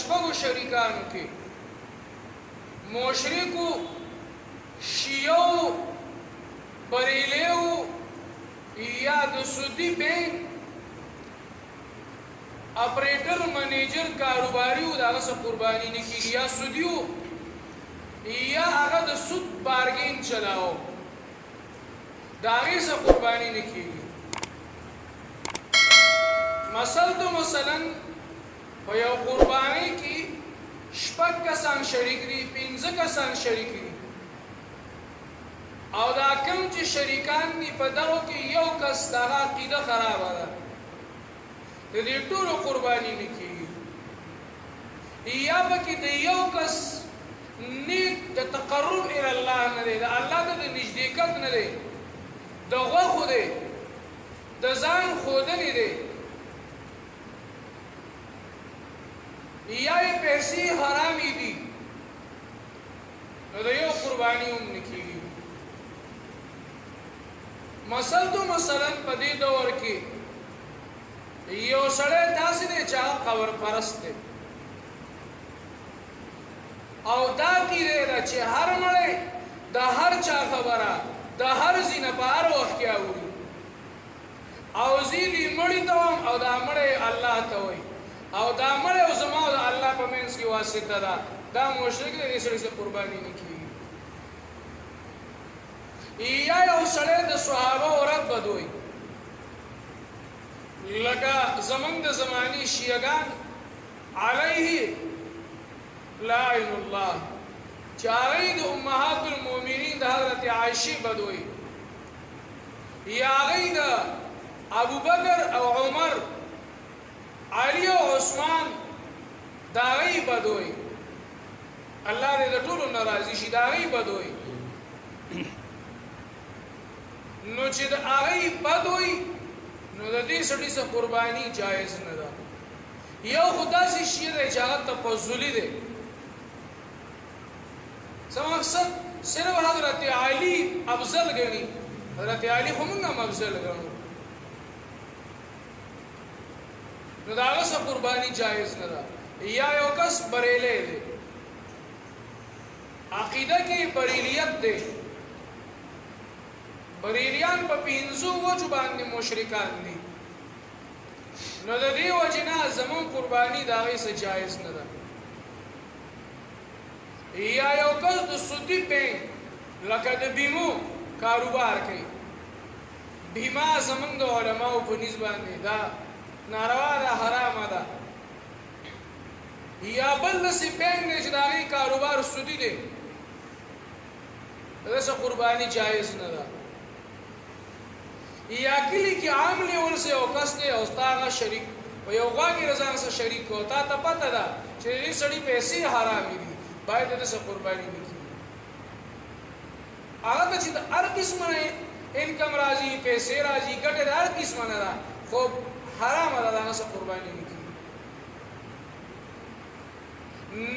شپږو شریکانو کې مشرکو شیعو بریلیو یا د سودی بینک اپریټر منیجر کاروباریو دغه څه قرباني نه کیږي یا سودیو یا هغه د سود بارګین چلاو دغه څه قرباني نه کیږي مثلا په یو قرباني کې شپږ کسان شریک دي 15 کسان شریک دي او دا کوم چې شریکان دي په دغه کې یو کس دغه عقیده خراب ده د دې ټول قرباني نه کیږي یا پکې د یو کس نیک د تقرب الى الله نه دی د الله د نږدېکت نه دی د غوښو دی د ځان ښودنې دی یا یې پیسې حرامې دي نو د یو قرباني هم نه کیږي مثلا په دې دور کې یو سړی داسې دی چې هغه قبر پرست دی او دا کیږي چې هر مړی د هر چا خبره د هر ځینه په هر وخت کې اوري او ځینې مړي ته او دا مړی الله ته وایي او دا مړی او زما او د الله په منځ کې واسطه ده دا مشرک دی دې سړي څه قرباني نه کیږي یا یو سړی د صحابه ورت بدوي لکه زمونږ د زماني شیعهګان علیه لعن الله چې هغوی د امهات المؤمنین د حضرت عایشې بدوي یا هغوی د ابوبکر او عمر علی او عثمان د هغوی بدوي الله دې د ټولو نه راضي شي د هغوی بدوي نو چې د هغوی بدوي نو د دې سړي څه قرباني جایز نه ده یو خو داسې شی دی چې هغه تفضلي دی څه مقصد صرف حضرت علی افضل ګڼي حضرت علی خو موږ هم افضل ګڼو نو د هغه څه قرباني جایز نه ده یا یو کس بریلی دی عقیده کې بریلیت دی بریلیان په 15 وجو باندې مشرکان دي نو د دې وجې نه زمون قرباني د هغې څه جایز نه ده یا یو کس د سودي بینک لکه د بیمو کاروبار کوي بیمه زمونږ د علماو په نیز باندې دا ناروا ده حرامه ده یا بل داسې بینک دی چې د هغې کاروبار سودي دی د څه قرباني جایز نه ده یا کلی کې عام لیول سے او کس دی او ستا هغه شریک په یو غوا کې رضان سره شریک کو تا ته پته ده چې دې سړي پیسې حرامې دي باید د څه قرباني نه کړي هغه ته چې د هر قسمه انکم راځي پیسې راځي ګټه د هر قسمه نه ده خو حرامه ده د هغه څه قرباني نه کړي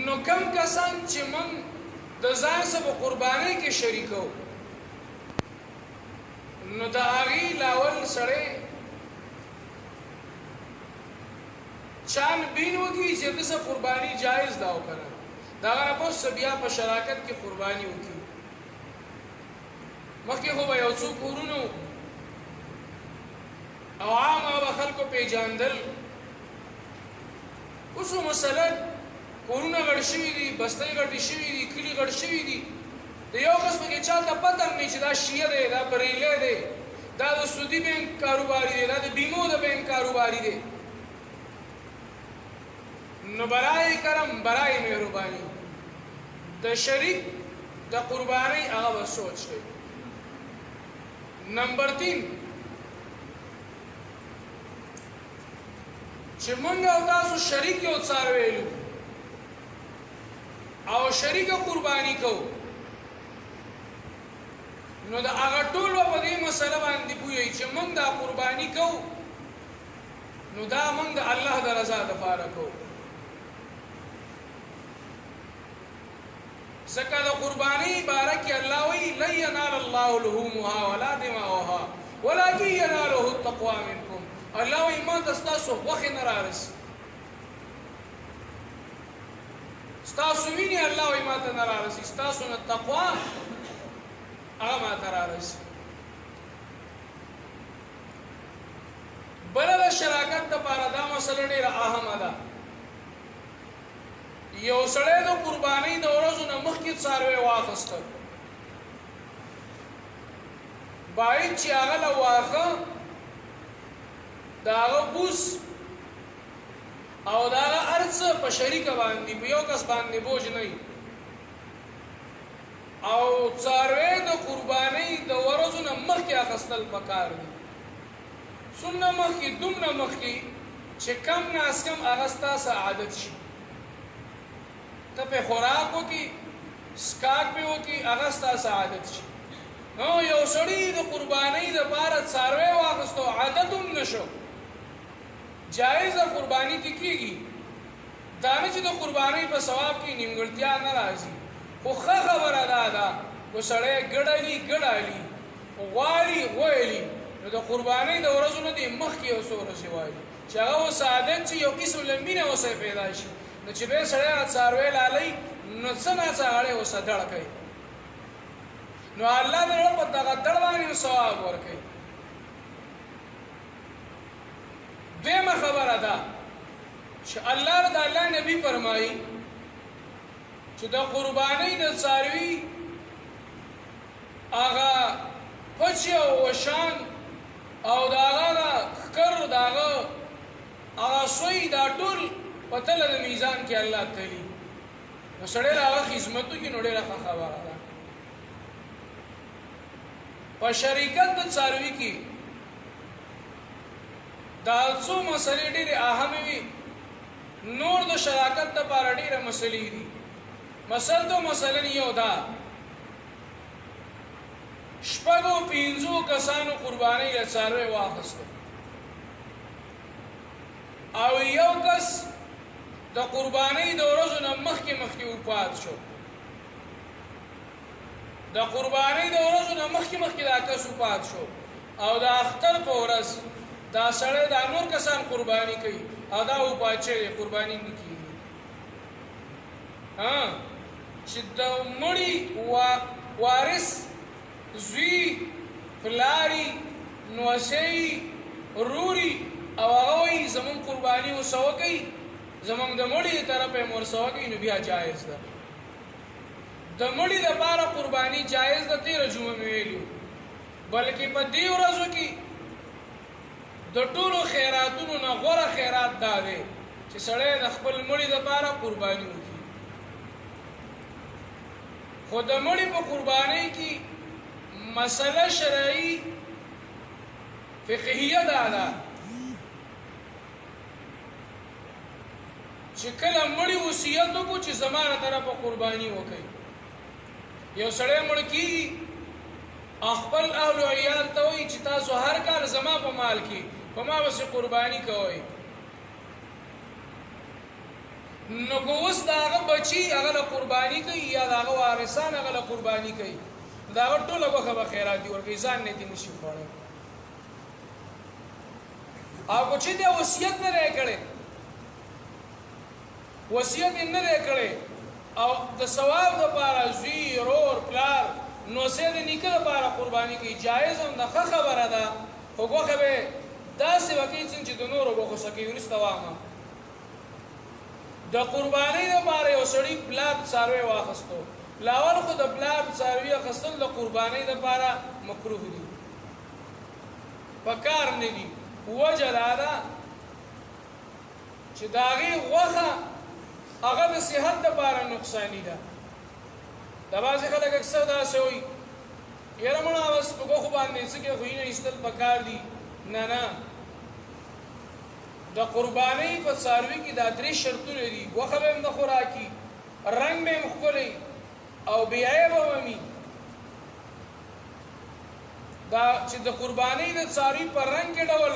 نو کم کسان چې موږ د ځان سره په قربانۍ کې شریکو نو د هغې لاول سړی چان بین وکړي چې د څه قرباني جایز ده او که نه د هغه نه پس بیا په شراکت کې قرباني وکړي مخکې خو به یو څو کورونه او عامه به خلکو پیژندل اوس مثلا کورونه غړ شوي دي بستۍ غټې شوي دي کلي غړ شوي دي د یو کس پکې چاته پته هم نه چې دا شیعه دی دا بریلی دی دا د سودي بینک کاروباري دی دا د بیمو د بینک کاروباري دی نو برای کرم برای مهرباني د شریک د قربانۍ هغه به سوچ کوي نمبر 3 چې موږ او تاسو شریک یو څاروی ویلو او شریک قرباني کوو نو دا هغه ټول په دې مسله باندې پوهیږي چې موږ دا قرباني کوو نو دا موږ د الله د رضا لپاره کوو ځکه د قرباني باره کې الله وایي لن ینال الله لحومها ولا دماؤها ولکن یناله التقوى منکم الله وایي ما ته ستاسو غوښې نه رارسي ستاسو ویني الله وي ماته نه رارسي ستاسو نه تقوا هغه ماته رارسي بله د شراکت دپاره دا مسله ډېره اهمه ده یو سړی د قربانۍ د ورځو نه مخکې څاروی واخیسته باید چې هغه له واښه د هغه بوس او د هغه هر څه په شریکه باندې په یو کس باندې بوج نه وي او څاروی د قربانۍ د ورځو نه مخکې اخیستل پکار دي څومره مخکې دومره مخکې چې کم نه از کم هغه ستاسو عادت شي ته پې خوراک وکړي سکاک پې وکړي هغه ستاسو عادت شي نو یو سړي د قربانۍ دپاره څاروی واخیستو عادت هم نه شو جایزه قرباني کې کېږي دا نه چې د قربانۍ په ثواب کې نیمګړتیا نه راځي خو ښه خبره دا ده که سړی ګډلي ګډالي غواړي غویلي نو د قربانۍ د ورځو نه دې مخکې یو څو ورځې وایي چې هغه اوس عادت چې یو قسم له مینه اوسه پیدا شي نو چې بیا سړی هغه څاروی لالی نو څه ناڅه هغه اوسه دړ کوي نو الله د زړه په دغه دړ باندې ثواب ورکوي دویمه خبره ده چې الله نبی فرمایي چې د قربانۍ د څاروي هغه پچ او وشان او د هغه ښکر د هغه سوی دا ټول په تله د میزان کې الله تلي نو سړی د هغه خدمت وکړي نو ډېره ښه خبره ده په شریکت د څاروي کې دا څو مسلې ډېرې اهمې وي نور د شراکت دپاره ډېره مسلې دي مثلا یو دا شپږو پنځو کسانو قربانۍ له څاروی واخیستو او یو کس د قربانۍ د ورځو نه مخکې وفات شو د قربانۍ د ورځو نه مخکې دا کس وفات شو او د اختر په ورځ دا سړی دا نور کسان قرباني کوي او دا وفات شوی قرباني نه کېږي چې د مړي وارث زوی پلاری نوسی روري او هغه وایي زمونږ قرباني ورسه وکړئ زمونږ د مړي طرف یې ورسه وکړئ نو بیا جایز ده د مړي دپاره قرباني جایز ده تېره جمعه مې ویلي بلکې په دې ورځو کې د ټولو خیراتونو نه غوره خیرات دا دی چې سړی د خپل مړي دپاره قرباني وکړي خو د مړي په قربانۍ کې مسله شرعي فقهیه دا ده چې کله مړي وصیت وکړو چې زما له طرفه قرباني وکړي یو سړی مړ کېږي خپل اهل و عیال ته وایي چې تاسو هر کال زما په مال کې په ما پسې قرباني کوئ نو که اوس د هغه بچي هغه له قرباني کوي یا د هغه وارثان هغه له قرباني کوي د هغه ټوله غوښه به خیراتي ورکوي ځان نه دې نشي خوړی او که چې دی وصیت نه دی کړی وصیت یې نه دی کړی او د ثواب دپاره زوی رور پلار نوسی د نیکه دپاره قرباني کوي جایز هم ده ښه خبره ده خو غوښه به یې داسې وکړي څنګه چې د نورو غوښو څه کوي وروسته واما د قربانۍ دپاره یو سړي پلار څاروی واخیستو لاول خو د پلار څاروي اخیستل د قربانۍ دپاره مکروه دي پکار نه دي وجه دا ده چې د هغې غوښه هغه د صحت دپاره نقصاني ده د بعضې خلک اکثر داسې وایي یاره مړه بس په غوښو باندې څه کې خویونه ایستل پکار دي نه د قربانۍ په څاروي کې دا درې شرطونه دي غوښه به هم د خوراکي رنګ به هم ښکلی او بې عیبه به وي دا چې د قربانۍ د څاروي په رنګ کې ډول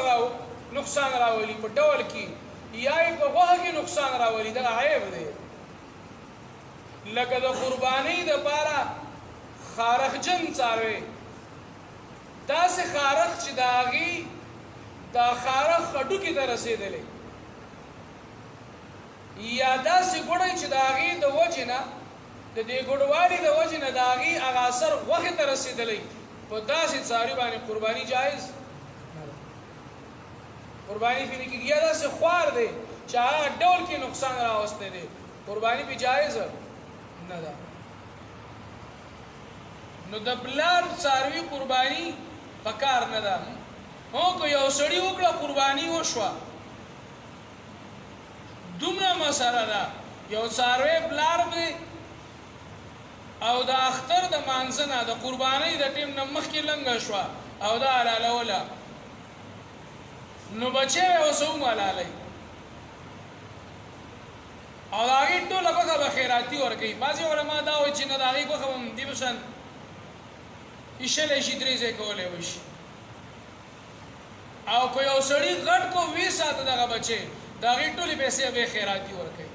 نقصان راولي په ډول کې یا یې په غوښه کې نقصان راولي دغه عیب دی لکه د قربانۍ دپاره خارخجن څاروی داسې خارخ چې د هغې دا خارخ هډوکي ته رسېدلی یا داسې ګوډی چې د هغې د وجې نه د دې ګوډوالي د وجې نه د هغې هغه اثر غوښې ته رسېدلی په داسې څاروي باندې قرباني جایز قرباني پې نه کېږي یا داسې خوار دی چې هغه ډول کې نقصان راوستی دی قرباني پې جایز نه ده نو د بلار څاروي قرباني پکار نه ده هو که یو سړي وکړه قرباني وشوه دومره مسله ده یو څاروی بلار دی او د اختر د مانځه نه د قربانۍ د ټیم نه مخکې لنګه شوه او دا حلالوله نو بچی به اوس هم حلالوي او د هغې ټوله غوښه به خیراتي ورکوي بعضې علما دا وایي چې نه د هغې غوښه به همدې په شان ایښلی شي درې ځای کولی وشي او که یو سړي غټ کو وی ساته دغه بچی د هغې ټولې پیسې به خیراتي ورکوي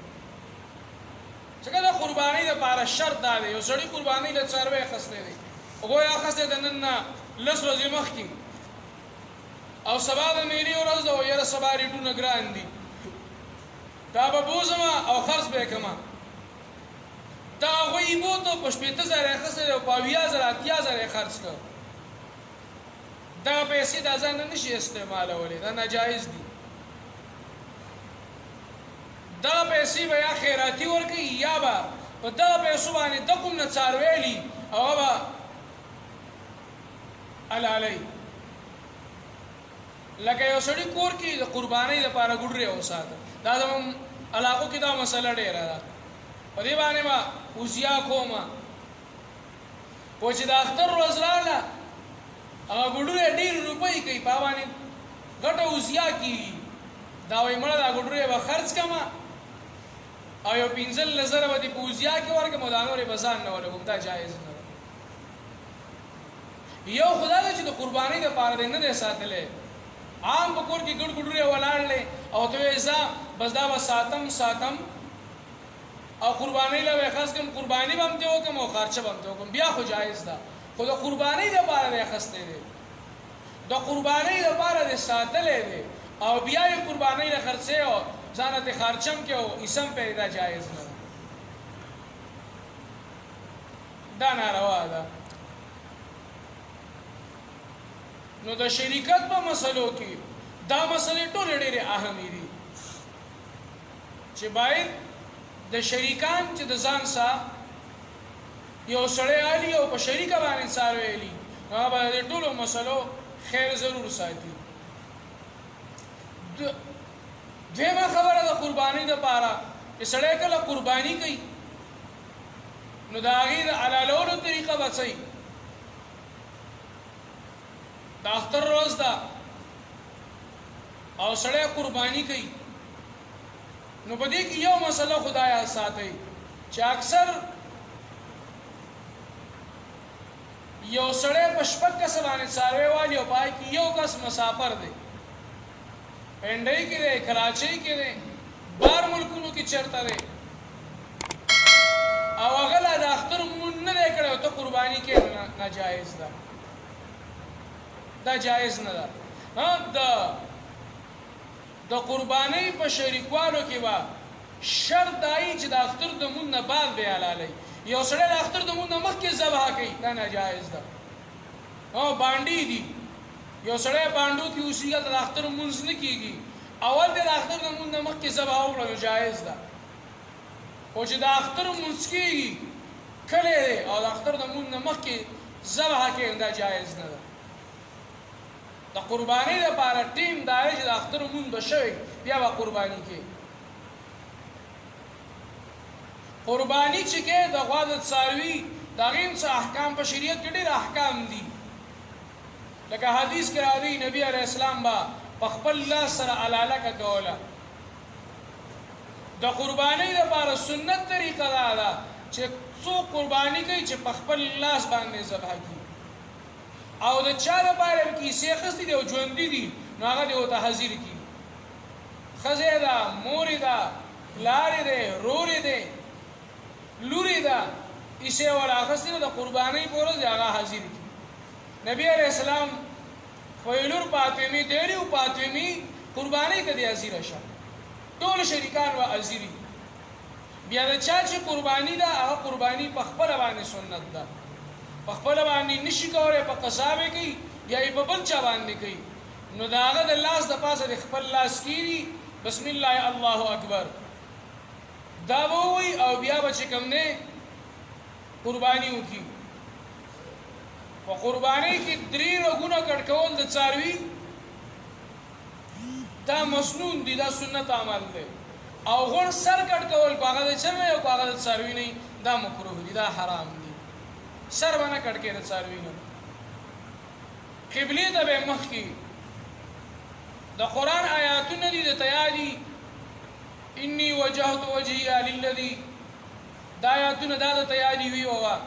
ځکه د قربانۍ دپاره شرط دا دی یو سړي قربانۍ له څاروی اخیستی دی هغوی اخیستی د نن نه 10 ورځې مخکې او سبا د میلې ورځ ده او یاره سبا ریټونه ګران دي دا به بوځمه او خرڅ به یې کړمه دا هغوی یې بوته په 80,000 یې اخیستی دی او په 80,000 80,000 یې خرڅ کړ دغه پیسې دا ځان نه نشي استعمالولی دا ناجایز دي دا پیسې به یا خیراتي ورکوي یا به په دغه پیسو باندې د کوم نه څاروی لي او هغه به حلالوي لکه یو سړي کور کې د قربانۍ دپاره ګوډرې وساته دا زموږ علاقو کې دا مسله ډېره ده په دې باندې به اوزیا کومه خو چې د اختر ورځ راغله هغه ګوډرې ډېر روپۍ کوي په هغه باندې ګټه اوزیا کېږي دا وایي مړه دا ګوډرې به خرڅ کړمه او یو 15,000 به دې په اوزیا کې ورکړم او دا نورې به ځان نه ولګوم دا جایز نه ده یو خدا ده چې د قربانۍ دپاره دی نه دی ساتلی عام په کور کې ګډ ګوډرې ولاړلې او ته وایې ځه بس دا به ساتم او قربانۍ له به خاص کړم قرباني به هم ترې وکړم او خرچه به هم ترې وکړم بیا خو جایز ده خو د قربانۍ دپاره دی اخیستی دی د قربانۍ دپاره دی ساتلی دی او بیا یې قربانۍ له خرڅې او ځانه ترې خرچم کې او ایسم پرې دا جایز نه ده دا ناروا ده نو د شریکت په مسلو کې دا مسلې ټولې ډېرې اهمې دي چې باید د شریکان چې د ځان سره یو سړی علي او په شریکه باندې څاروی علي هغه به د ټولو مسلو خیر ضرور ساتي دویمه خبره د قربانۍ دپاره چې سړی کله قرباني کوي نو د هغې د حلالولو طریقه به څه د اختر ورځ ده او سړی قرباني کوي نو په دې کې یو مسله خدای ساتي چې اکثر یو سړی په شپږ کسه باندې څاروی والي او پای کې یو کس مسافر دی پنډۍ کې دی کراچۍ کې دی بار ملکونو کې چېرته دی او هغه لا د اختر مونځ نه دی کړی او ته قرباني کې ناجایز ده دا جایز نه ده د قربانۍ په شریکوالو کې به شرط دایي چې د اختر د مونځ نه بعد به حلالوي یو سړی د اختر د مونځ نه مخکې ذبح کوي دا ناجایز ده بانډې دي یو سړی بانډو کې اوسېږي هلته د اختر مونځ نه کېږي اول دی د اختر د مونځ نه مخکې ذبح وکړه نو جایز ده خو چې د اختر مونځ کېږي کلی دی او د اختر د مونځ نه مخکې ذبح کوي دا جایز نه ده د قربانۍ دپاره ټیم دا دی چې د اختر مونځ به شوی بیا به قرباني کوي قرباني چې کې د غوا د څاروي د هغې هم څه احکام په شریعت کې ډېر احکام دي لکه حدیث کې راځي نبی علیه السلام به په خپل لاس سره علالکه کوله د قربانۍ دپاره سنت طریقه دا ده چې څوک قرباني کوي چې په خپل لاس باندې ذبح کړي او د چا دپاره هم کیسې اخیستې دي او ژوندي دي نو هغه دې ورته حاضر کړي ښځې ده مورې ده پلارې دی رورې دی لورې ده ایسې ور اخیستې ده د قربانۍ په ورځ هغه حاضر کړي نبی علیہ السلام خپلور فاطمه دیری او فاطمه قربانی ته دی حاضر شه ټول شریکان و حاضری بیا د چا چې قرباني ده هغه قرباني په خپله باندې سنت ده، په خپله باندې نشي کولی، په قصابې کوي یا یې په بل چا باندې کوي، نو د هغه د لاس د پاسه د خپل لاس کېږي بسم الله الله اکبر دا به ووایي او بیا به چې کوم دی قرباني وکړي. په قربانۍ کې 3 رګونه کټ کول د څاروي دا مسنون دي، دا سنت عمل دی، او غوړ سر کټ کول په هغه د چرګ او په هغه د څاروي نه دا مکروه دي، دا حرام دي. سر به نه کټ کې د څاروي نه. قبلې ته به مخکې د قرآن آیاتونه دي د تیادي انی وجهت وجهی للذی، دا آیاتونه دا د تیادي وی ووا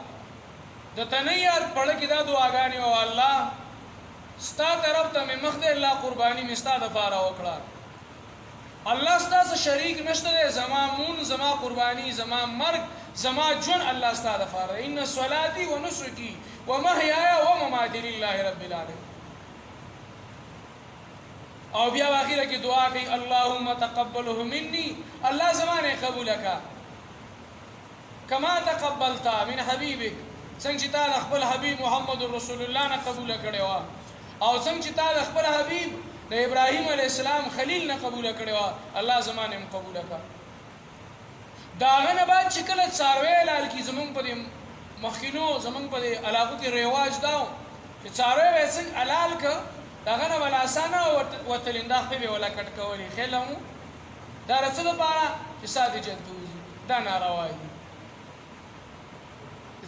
د تنیار پړه کې دا دعاګانې او الله ستا طرف ته مې مخ دې الله قرباني مې ستا دپاره وکړه، الله ستا څه شریک نشته دی، زما مون زما قرباني زما مرګ زما ژوند الله ستا دپاره، ان صلاتي و نسکي و محیاي و مماتي لله رب العالمین. او بیا اخره کې دعا کوي اللهم تقبله مني، الله زمانه قبول کا کما تقبلت من حبيبك، څنګه چې تا خپل حبيب محمد رسول الله نه قبول کړي وا، او څنګه چې تا خپل حبيب د ابراهيم عليه السلام خليل نه قبول کړي وا، الله زمانه هم قبول کا. داغه نه بعد چې کله څاروي لال کی زمونږ په مخکینو زمونږ په علاقو کې رواج داو چې څاروي وسنګ حلال ک داغه نه ولا اسانه وتلنده په ولا کټ کولې خلمو دا رسول لپاره چې ساده جنتوزي دا ناروا دي.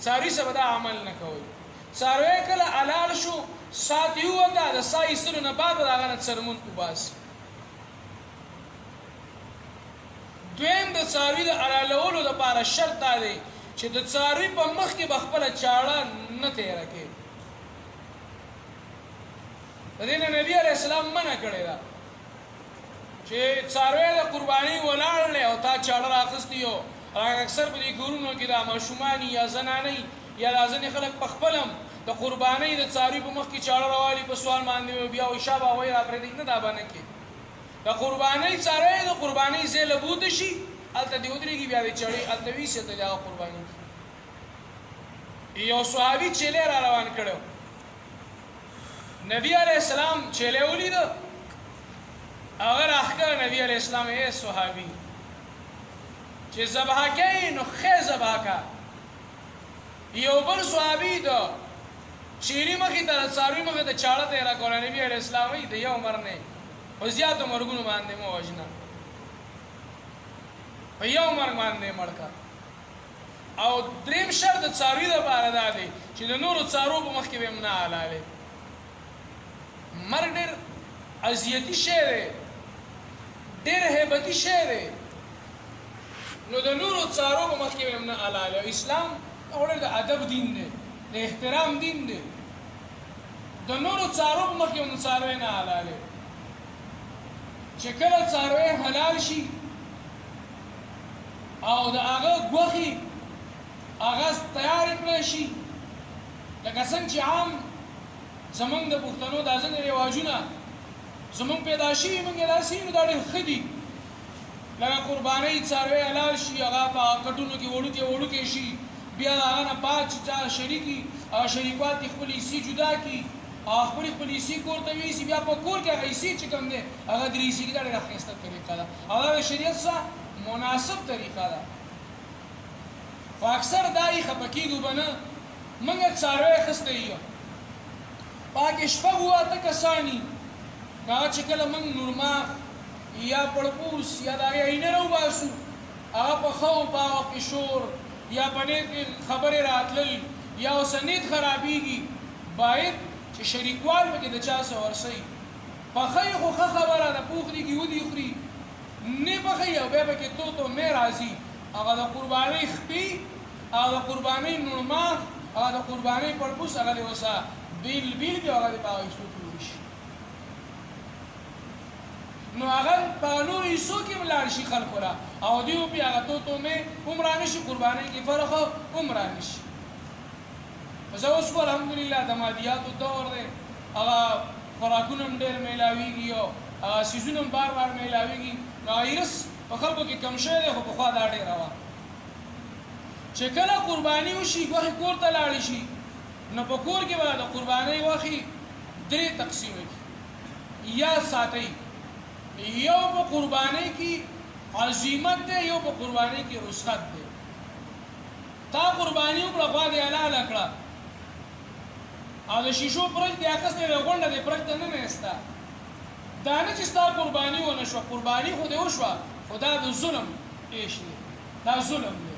څاروي سبا دا عمل نه کوي، څاروي کله حلال شو سات یو دا د سای سره نه بعد داغه نه سرمون وباس. دویم د څاروي د حلالولو لپاره شرط دی چې د څاروي په مخ کې بخپله چاړه نه تیره کوي. د دې نه نبی علیه السلام منع کړې ده چې څاروی د قرباني ولاړ دی او تا چاړه رااخیستې یو اکثر په دې کورونو کې دا ماشومان یا زنانې یا دا ځینې خلک په خپل هم د قربانۍ د څاروي په مخ کې چاړه راوالي په سوال باندې بیا وایي شابه وایي راپرېږدي نه دا به نه کړي. د قربانۍ څاروی د قربانۍ ځای له بوته شي هلته دې ودرېږي بیا دې چړې هلته ویسي ته د هغه قرباني یو صحابي چیلې را روان کړی نبی علیہ السلام چیلے ولید اگر احکار نبی علیہ السلام اے صحابی چې ذبح کوي نو ښه ذبح کا. یو بل صحابي دا چیرې مخې ته څاروي مخې ته چاړه تېره کوله نبي علیه السلام وایي د یو عمر نه په زیاتو مرګونو باندې مه وژنه، په یو مرګ باندې مړ کا. او دریم شرط د څاروي دپاره دا دی چې د نورو څارو په مخ کې به هم نه حلالې. مرګ ډېر اذیتي شی دی، ډېر هیبتي شی دی، نو د نورو څارو په مخ کې به هم نه حلالې. اسلام ډېر د ادب دین دی، د احترام دین دی، د نورو څارو په مخ کې هم څاروی نه حلالې. چې کله څاروی حلال شي او د هغه ګوښې هغه تیار کړی شي لکه څنګه چې عام زمونږ د پښتنو دا ځینې رواجونه زمونږ پیدا شوي موږ یې داسې نو دا ډېر ښه دي. لکه قربانۍ څاروی حلال شي هغه په کټونو کې وړوکې شي، بیا د هغه نه بعد چې چا شریکي هغه شریکات یې خپل حصې جدا کړي او خپلې حصې کور ته یوسي، بیا په کور کې هغه حصې چې کوم دی هغه درې حصې کې دا ډېره ښایسته طریقه ده او دا د شریعت سره مناسب طریقه ده. خو اکثر دا یې خفه کېږو به نه موږ څاروی اخیستی یو پاکې شپږ اوه اته کساني هغه چې کله موږ نورماخ یا پړپوس یا د هغې عینه راوباسو هغه په ښه په هغه کې شور یا په نیت خبرې راتلل یا اوسه نیت خرابېږي، باید چې شریکوال پکې د چا څه ورسوي. پخه یې خو ښه خبره ده، پوخ دي ودي خوري، نه پخه یې او بیا پکې تو مې راځي هغه د قربانۍ خپې هغه د قربانۍ نورماخ هغه د قربانۍ پړپوس هغه دې اوسه بیل بیل کې هغه دې په هغه حصو کې وشي، نو هغه په نورو حصو کې هم لاړ شي خلکو را او دوی به هغه تو مې هم رانه شي، قربانۍ کې فرق هم رانه شي. زه اوس خو الحمدلله د مادیاتو دور دی، هغه خوراکونه هم ډېر میلاویږي او څیزونه هم بار میلاویږي، نو ایرس په خلکو کې کم شوی دی خو پخوا دا ډېره وه. چې کله قرباني وشي غوښې کور ته لاړې شي نو په کور کې به د قربانۍ غوښې 3 تقسیمه کړي یا ساتئ یو په قربانۍ کې عزیمت دی یو په قربانۍ کې رسخت دی تا قرباني وکړه غوا دې حلاله کړه او د شیشو پرچ دې اخیستې د غونډه دې پرچ ته نه نهسته دا نه چې ستا قرباني ونه شوه قرباني خو دې وشوه خو دا د ظلم پیش دی دا ظلم دی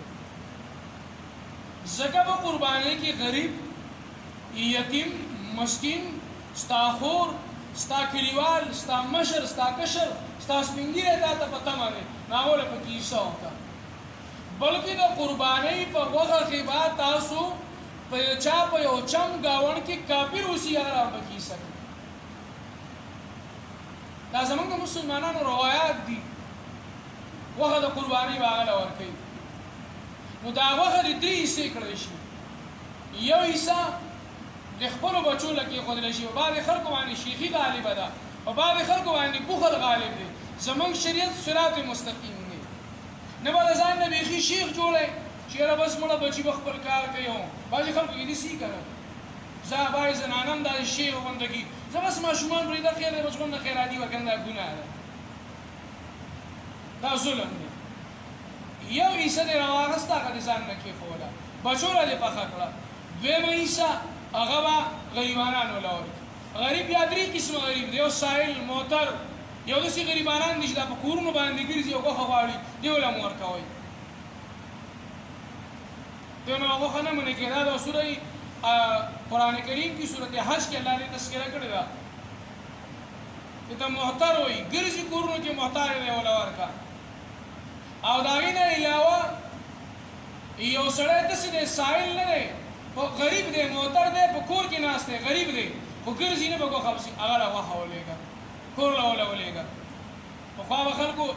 ځکه په قربانۍ کې غریب یتیم مسکین ستا خور ستا کلیوال ستا مشر ستا کشر ستا سپین ږیری تا ته په تمه دی ناوله پکې حصه وکړه بلکې د قربانۍ په غوښه کې به تاسو په چا په یو چم ګاونډ کې کافر اوسي هغه پکې حصه کوي دا زمونږ د مسلمانانو روایات دي غوښه د قربانۍ به هغه ورکوي نو دا غوښه د 3 حصې کړی شي یو حصه د خپلو بچو له کېښودلی شي په بعضې خلکو باندې شیخي غالبه ده په بعضې خلکو باندې بخل غالب دی زمونږ شریعت صراط مستقیم دی نه به د ځان نه بیخي شیخ جوړی چې یاره بس مړه بچي به خپل کار کوي بعضې خلکو کې داسې که نه زه بعضې زنانه هم داسې شیخ غونده کي زه بس ماشومان پرېږده خیر دی بچ غونده خیراتي وکړم دا ګناه ده دا ظلم دی یو حصه دې راواغسته هغه دې ځان نه کېښوله بچو له دې پخه کړه دویمه حصه هغه به غریبانانو له ورکړي غریب یا 3 قسمه غریب دی یو سائل موتر یو داسې غریبانان دي چې دا په کورونو باندې ګرځي او غوښه غواړي دې له هم ورکوئ دې نو غوښه نه منې کېده دا سوره قرآن کریم کې سورت حج کې الله دې تذکره کړې ده چې ته محتر وایي ګرځي کورونو کې محتار دی وله ورکړه او د هغې نه علاوه یو سړی داسې دی سائل نه دی غریب دی محتر دی په کور کې ناست دی غریب دی خو ګرځي نه به غوښه پسې هغه له غوښه ولېږه کور له وله ولېږه پخوا به خلکو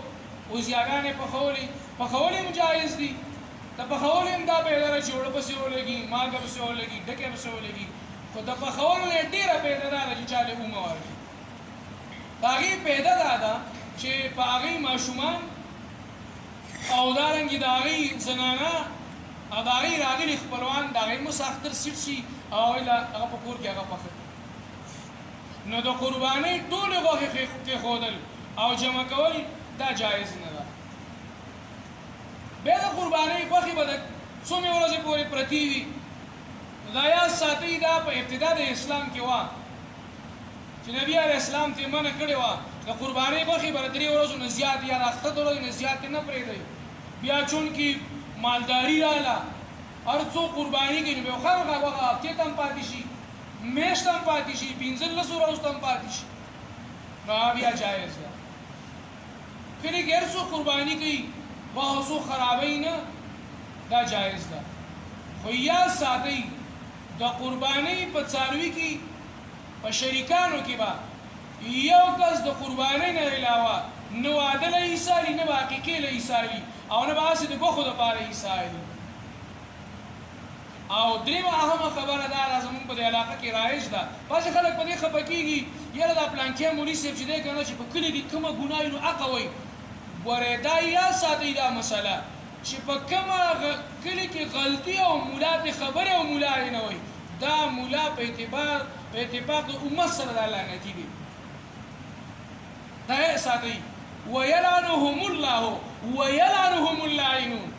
وزیاګانې پخول هم جایز دي د پخول هم دا بهتره چې اوړه پسې ولګي مالګه پسې ولګي ډکې پسې ولګي خو د پخولو نه ډېره پیدا دا ده چې چا له اومه ورکړي د هغې پیدا دا ده چې په هغې ماشومان او دارنګې د هغې زنانه او د هغې راغلي خپلوان د هغې مس اختر سیټ شي او هغوی له هغه په کور کې هغه پخه کړي نو د قربانۍ ټولې غوښې کېښودل او جمع کول دا جایز نه ده بیا د قربانۍ غوښې به د څومې ورځې پورې پرتې وي دا یاد ساتئ دا په ابتدا د اسلام کې وه چې نبي علیه اسلام ترې منع کړې وه د قربانۍ غوښې به د 3 ورځو نه زیات یا د اختر د ورځې نه زیات نه پرېږدئ بیا چونکې مالداري راله هر څوک قرباني کوي نو به یو خامخا غوښه هفتې ته هم پاتې شي میاشت هم پاتې شي 15 ورځو ته هم پاتې شي نو هغه بیا جایز ده کلي کې هر څوک قرباني کوي غوښه څوک خرابوي نه دا جایز ده خو یاد ساتئ د قربانۍ په څاروي کې په شریکانو کې به یو کس د قربانۍ نه علاوه نه واده له ایسالي نه به عقیقې له ایسالي او نه به هسې د ګوښو دپاره ایسالي او درېمه اهمه خبره دا ده زمونږ په دې علاقه کې رایج ده بعضې خلک په دې خفه کېږي یاره دا پلانکي مولي صاحب چې دی که نه چې په کلي کې کومه ګناه وي نو هغه وایي ګورئ دا یاد ساتئ دا مسله چې په کومه کلي کې غلطي او ملا پې خبرې او ملا یې نه وایي دا ملا په اتفاق د امت سره دا لعنتي دي دا یې ساتئ ویلعنهم الله ویلعنهم اللاعنون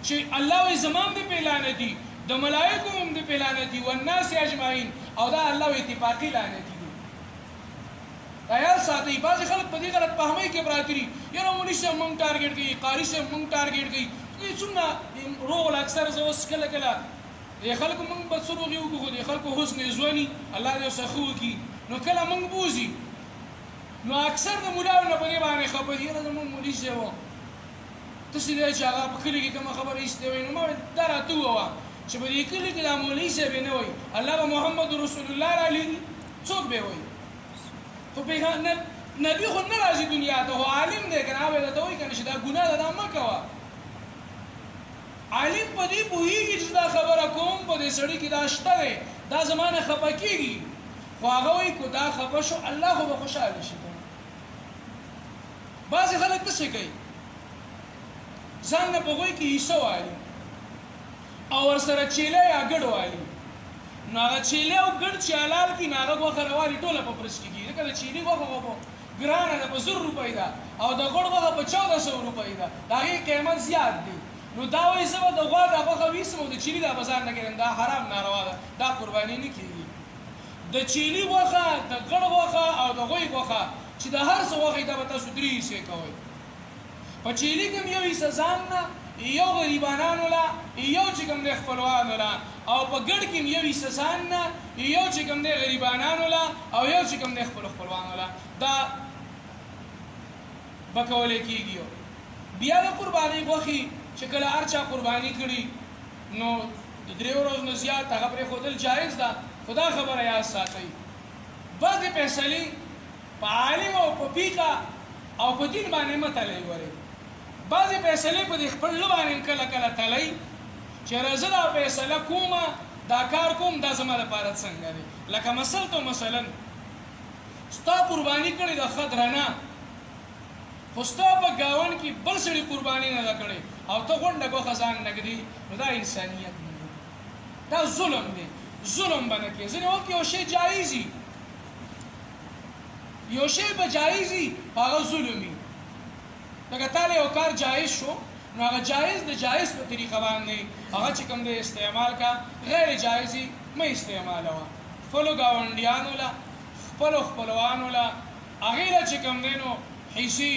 چې الله وایي زما هم دې پې لعنتي د ملائکو هم دې پې لعنتي والناس اجمعین او دا الله وایي اتفاقي لعنتي دي دا یاد ساتئ بعضې خلک په دې غلط فهمۍ کې پراته دي یاره مولي صاحب موږ ټارګېټ کوي قاري صاحب موږ ټارګېټ کوي څومره روغ اکثر زه اوس کله کله دې خلکو موږ به څه روغې وکړو خو دې خلکو حسن ځواني الله دې ورسره ښه وکړي نو کله موږ بوځي نو اکثر د ملاو نه په دې باندې خفه دي یاره زموږ مولي صاحب و تاسې دی چې هغه په کلي کې کومه خبره ایستې وایي نو ما دا راته ووایه چې په دې کلي کې دا مولي صاحب یې نه وایي الله به محمد رسول الله رالیږي څوک به یې وایي خو نبي خو نه راځي دنیا ته خو عالم دی که نه هغه به درته وایي که نه چې دا ګناه ده دا مه کوه عالم په دې پوهېږي چې دا خبره کوم په دې سړي کې دا شته دی دا زما نه خفه کېږي خو هغه وایي که دا خفه شو الله خو به خوشحاله شي بعضې خلک داسې کوي ځان نه په هغوی کې حصه والي او ورسره چیله یا ګډ والي نو هغه چیله او ګډ چې حلال کړي نو هغه غوښه راوالي ټوله په پرس کې کېږي ځکه د چیلي غوښه خو ګرانه ده په 100 روپۍ ده او د غوړ غوښه په 1400 روپۍ ده د هغې قیمت زیات دی نو دا وایي زه به د غوا دا غوښه ویسم او د چیلي دا بازار نه کېږم دا حرام ناروا ده دا قرباني نه کېږي د چیلي غوښه د غړ غوښه او د غوی غوښه چې د هر څه غوښې دا به تاسو 3 حصې کوئ په چیلي کې یو حصه ځان نه یو غریبانانو لا یو چې کوم دی خپلوانو لا او په ګډ کې یو حصه ځان نه یو چې کوم دی غریبانانو لا او یو چې کوم دی خپلوانو لا دا به کولی کېږي بیا د قربانۍ غوښې چې کله هر چا قرباني کړي نو د 3 ورځو نه زیات هغه پرېښودل جایز ده خو دا خبره یاد ساتئ بعضې فیصلې په عالم او په پیقه او په دین باندې مه تلئ ورې بعضې فیصلې په دې خپل زړه باندې کله کله تلئ چې زه دا فیصله کومه دا کار کوم دا زما لپاره څنګه دی لکه مثلا ستا قرباني کړې د ښه درنه خو ستا په ګاونډ کې بل سړي قرباني نه ده کړې او ته غونډه غوښه ځان نه ږدي نو دا انسانیت نه دی دا ظلم دی ظلم به نه کړې ځینې وخت یو شی جایز وي یو شی به جایز وي هغه ظلم وي لکه تاله یو کار جایز شو نو هغه جایز د جایز په طریقه باندې هغه چې کوم دی استعمال کا غیر جایزي مه استعمالوه خپلو ګاونډیانو له خپلو خپلوانو له هغې له چې کوم دی نو حیثي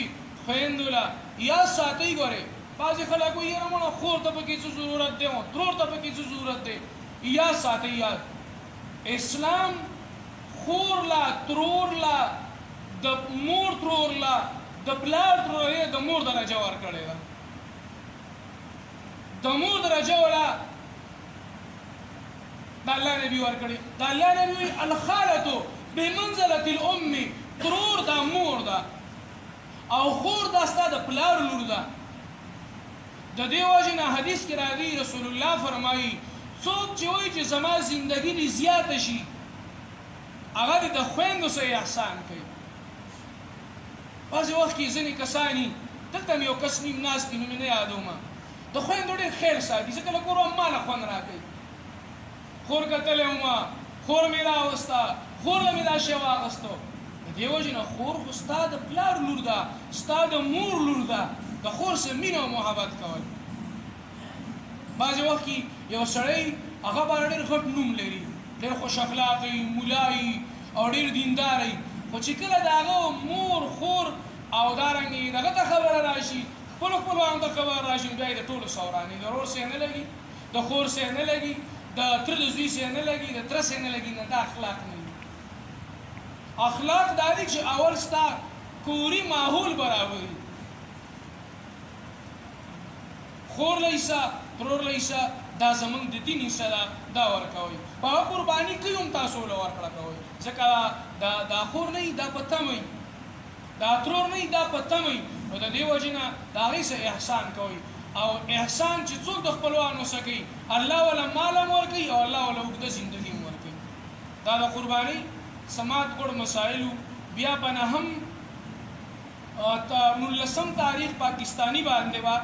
خویندو له یاد ساتئ ګورې بعضې خلک وایي یاره مړه خور ته پکې څه ضرورت دی ترور ته پکې څه ضرورت دی یاد ساتئ یاد اسلام خور له ترور له د مور ترور له د پلار ترور یې د مور درجه ورکړې ده د مور درجه ولا د الله نبي ورکړي د الله نبي الخالة بمنزلة الأم ترور دا مور ده او خور دا ستا د پلار لور ده د دې وجې نه حدیث کې راځي رسول الله فرمایي څوک چې وایي چې زما زندګي دې زیاته شي هغه دې د خویندو سره احسان کوي بعضې وخت کې ځینې کساني دلته مې یو کس نیم ناست دي نو مې نه یادومه د خویندو ډېر خیر ساتي ځکه له کوره ماله خوند راکوي خور کتلی ومه خور مې راوسته خور له مې دا شی واخیستو د دې وجې نه خور خو ستا د پلار لور ده ستا د مور لور ده د خور سره مینه او محبت کول بعضې وخت کې یو سړی هغه باندې ډېر غټ نوم لري ډېر خوش اخلاقي مولایي او ډېر دینداری خو چې کله د هغه مور خور او دارنګې دغه ته خبره راشي خپلو خپلوانو ته خبره راشي بیا یې د ټولو سوراني د ورور سره نه لګي د خور سره نه لګي د تره د زوی سره نه لګي د تره سره نه لګي نه دا اخلاق نه وي اخلاق دا دي چې اول ستا کوري ماحول برابري خور لیسا ترور لیسا دا زمونږ د دین حصه ده دا ورکوئ په هغه قرباني کوي هم تاسو له ورکړه کوئ ځکه دا خور نه وي دا په تمه وي دا ترور نه وي دا په تمه وي نو د دې وجې نه د هغې سره احسان کوئ او احسان چې څوک د خپلوانو سره کوي الله وله مال هم ورکوي او الله وله اوږده زندګي هم ورکوي دا د قربانۍ سماعت ګوړ مسایلو بیا په 19 تاریخ پاکستانی باندې به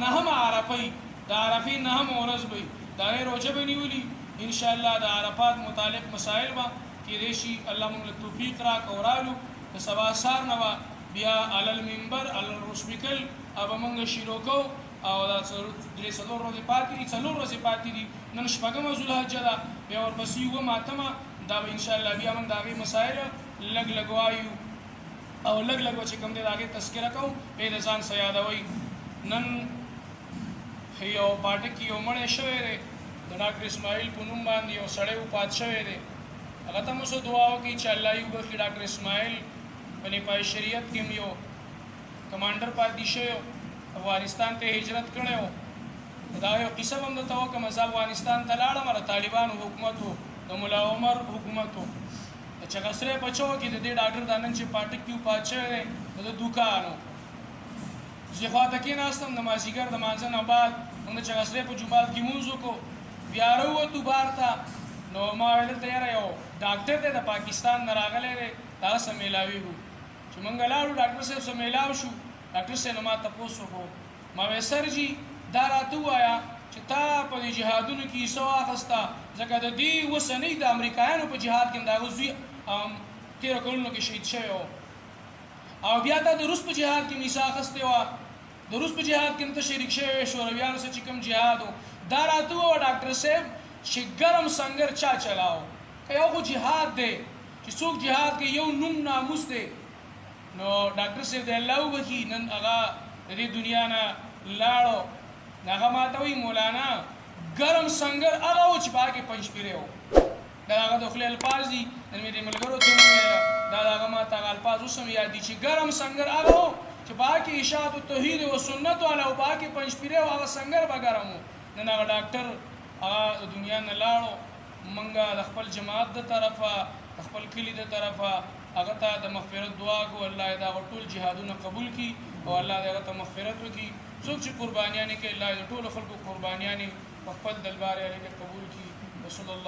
9 عرفۍ د عرفې 9 ورځ به د هغې روژه به نیولي انشاءالله د عرفات متعلق مسایل به کېدای شي الله موږ له توفیق راکړه او رالو د سبا سهار نه به بیا علی المنبر علی الرسبکل به موږ شروع کوو او دا 3 ورځې پاتې دي 4 ورځې پاتې دي نن شپږمه ذوالحجه ده بیا ورپسې اوومه اتمه دا به انشاءالله بیا موږ د هغې مسایل لږ لږ وایو او لږ لږ به چې کوم دی د هغې تذکره کوو بیا د ځان سره یادوئ نن یو پاټک کې یو مړی شوی دی د ډاکټر اسماعیل په نوم باندې یو سړی وفات شوی دی هغه ته مو څه دعا وکړي چې الله یې وبخښي ډاکټر اسماعیل په نپای شریعت کې هم یو کمانډر پاتې شوی افغانستان ته هجرت کړی و دا یو قصه به هم درته وکړم زه افغانستان ته لاړم د طالبانو حکومت و د ملا عمر حکومت و د چغسرۍ په چوک کې د دې ډاکټر دا نن چې پاټک کې وفات شوی دی د دوکان و زه خواته کېناستم د مازدیګر د مانځه نه بعد موږ د چغسرۍ په جومات کې لمونځ وکړو بیا راووتو بار ته نو ما ویل دلته یاره یو ډاکټر دی د پاکستان نه راغلی دی دغه سره میلاوېږو چې موږ لاړو ډاکټر صاحب سره میلاو شو ډاکټر صاحب نه ما تپوس وکړو ما ویل سر جي دا راته ووایه چې تا په دې جهادونو کې حصه واخسته ځکه د دې اوسنۍ د امریکایانو په جهاد کې د هغه زوی 13 کلونو کې شهید شوی و او بیا تا د روس په جهاد کې حصه اخیستې وه د روس په جهاد کې هم ته شریک شوی وې شورویانو سره چې کوم جهاد و دا راته ووایه ډاکټر صاحب چې ګرم سنګر چا چلاو که یو خو جهاد دی چې څوک جهاد کې یو نوم ناموس دی نو ډاکټر صاحب د الله وبخي نن هغه د دې دنیا نه لاړو هغه ماته وایي مولانا ګرم سنګر هغه و چې پاکې پنجپیرې و دا هغه د خولې الفاظ دي نن مې دې ملګرو ته وویله دا د هغه ماته هغه الفاظ اوس هم یاد دي چې ګرم سنګر هغه و چې پاکې اشاعت توحید و سنت والا او پاکې پنجپیرې و هغه سنګر به ګرم و نن هغه ډاکټر هغه د دنیا نه لاړو منګه د خپل جماعت د طرفه د خپل کلي د طرفه هغه ته د مغفرت دعا کو الله دا ټول جهادونه قبول کړي او الله دې هغه ته مغفرت وکړي څوک چې قربانیانې کوي الله دې ټول خلکو قربانیانې په خپل دربار کې قبول کړي رسول الله